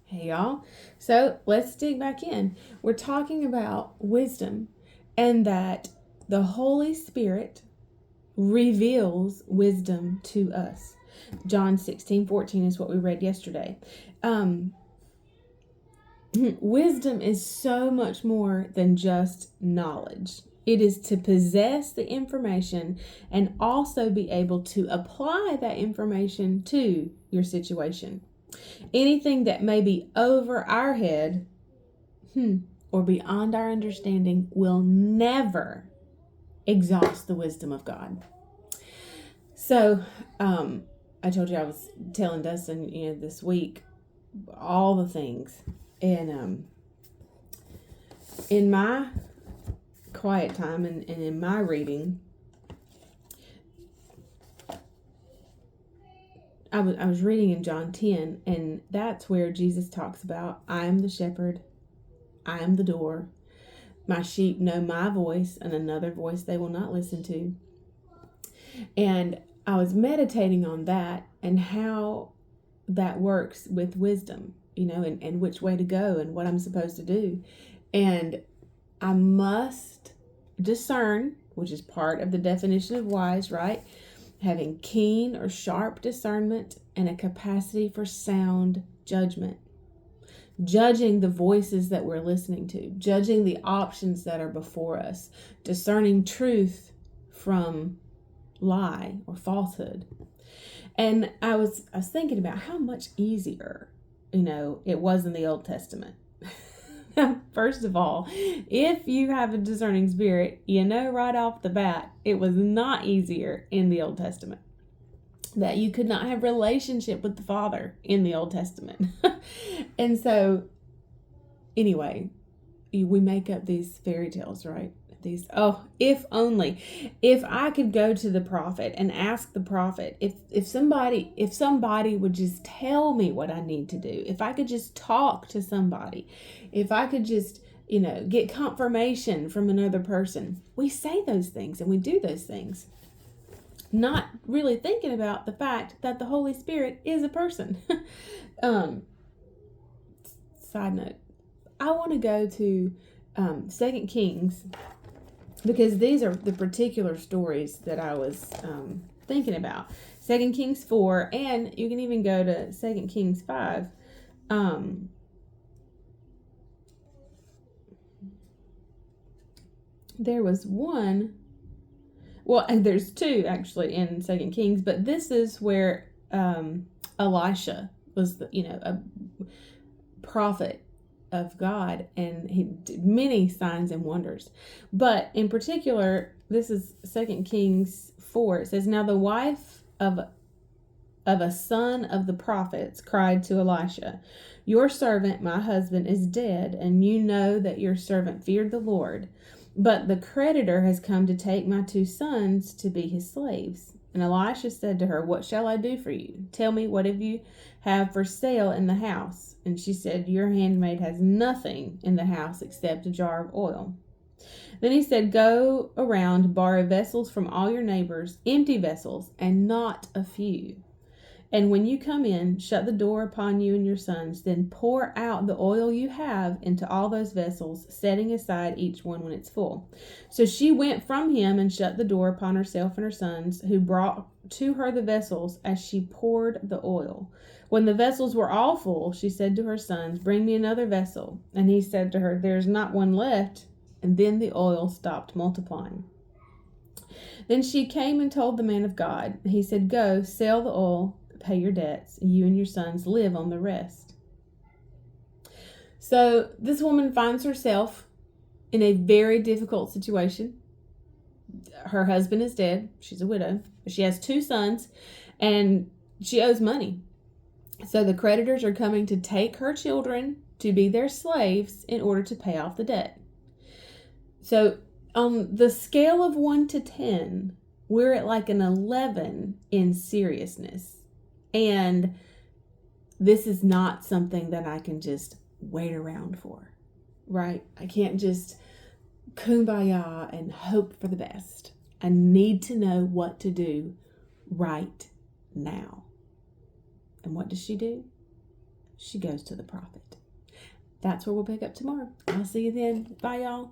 Hey y'all. So let's dig back in. We're talking about wisdom and that the Holy Spirit reveals wisdom to us. John 16:14 is what we read yesterday. Wisdom is so much more than just knowledge. It is to possess the information and also be able to apply that information to your situation. Anything that may be over our head or beyond our understanding will never exhaust the wisdom of God. So, I told you I was telling Dustin, this week, all the things. And in my quiet time and in my reading, I was reading in John 10, and that's where Jesus talks about, I am the shepherd, I am the door. My sheep know my voice, and another voice they will not listen to. And I was meditating on that and how that works with wisdom, and which way to go and what I'm supposed to do. And I must discern, which is part of the definition of wise, right? Having keen or sharp discernment and a capacity for sound judgment. Judging the voices that we're listening to, judging the options that are before us, discerning truth from lie or falsehood. And I was thinking about how much easier, it was in the Old Testament. First of all, if you have a discerning spirit, right off the bat, it was not easier in the Old Testament. That you could not have relationship with the Father in the Old Testament. And so, anyway, we make up these fairy tales, right? If I could go to the prophet and ask the prophet, if somebody would just tell me what I need to do, if I could just talk to somebody, if I could just, get confirmation from another person. We say those things and we do those things, not really thinking about the fact that the Holy Spirit is a person. Side note, I want to go to 2 Kings, because these are the particular stories that I was thinking about. 2 Kings 4, and you can even go to 2 Kings 5. There was one, and there's two actually in 2 Kings, but this is where Elisha was, a prophet of God, and he did many signs and wonders. But in particular, this is 2 Kings 4. It says, now the wife of a son of the prophets cried to Elisha, your servant, my husband, is dead, and you know that your servant feared the Lord. But the creditor has come to take my 2 sons to be his slaves. And Elisha said to her, what shall I do for you? Tell me, what have you have for sale in the house? And she said, your handmaid has nothing in the house except a jar of oil. Then he said, go around, borrow vessels from all your neighbors, empty vessels, and not a few. And when you come in, shut the door upon you and your sons, then pour out the oil you have into all those vessels, setting aside each one when it's full. So she went from him and shut the door upon herself and her sons, who brought to her the vessels as she poured the oil. When the vessels were all full, she said to her sons, bring me another vessel. And he said to her, there's not one left. And then the oil stopped multiplying. Then she came and told the man of God. He said, go, sell the oil, pay your debts, you and your sons live on the rest. So this woman finds herself in a very difficult situation. Her husband is dead. She's a widow. She has 2 sons, and she owes money. So the creditors are coming to take her children to be their slaves in order to pay off the debt. So on the scale of 1 to 10, we're at like an 11 in seriousness. And this is not something that I can just wait around for, right? I can't just kumbaya and hope for the best. I need to know what to do right now. And what does she do? she goes to the prophet. That's where we'll pick up tomorrow. I'll see you then. Bye, y'all.